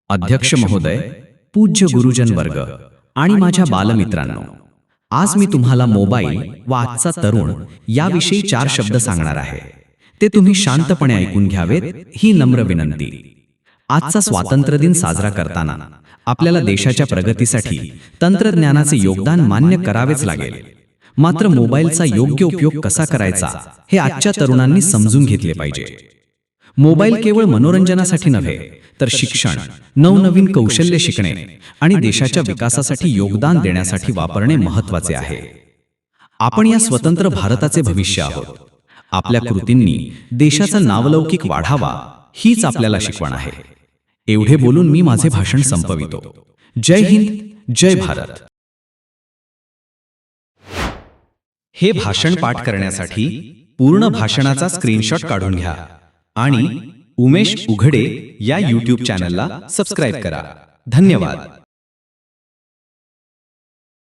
अध्यक्ष महोदय, पूज्य गुरुजन वर्ग आणि माझ्या बालमित्रांनो, आज मी तुम्हाला मोबाईल व आजचा तरुण याविषयी 4 शब्द सांगणार आहे. ते तुम्ही शांतपणे ऐकून घ्यावेत ही नम्र विनंती. आजचा स्वातंत्र्य दिन साजरा करताना आपल्याला देशाच्या प्रगतीसाठी तंत्रज्ञानाचे योगदान मान्य करावेच लागेल. मात्र मोबाईलचा योग्य उपयोग कसा करायचा हे आजच्या तरुणांनी समजून घेतले पाहिजे. मोबाईल केवळ मनोरंजनासाठी नव्हे, तर शिक्षण, नवनवीन कौशल्य शिकणे आणि देशाच्या विकासासाठी योगदान देण्यासाठी वापरणे महत्त्वाचे आहे. आपण या स्वतंत्र भारताचे भविष्य आहोत. आपल्या कृतींनी देशाचा नावलौकिक वाढावा हीच आपल्याला शिकवण आहे. एवढे बोलून मी माझे भाषण संपवितो. जय हिंद, जय भारत. हे भाषण पाठ करण्यासाठी पूर्ण भाषणाचा स्क्रीनशॉट काढून घ्या आणि उमेश उघडे या YouTube चॅनलला सबस्क्राइब करा. धन्यवाद.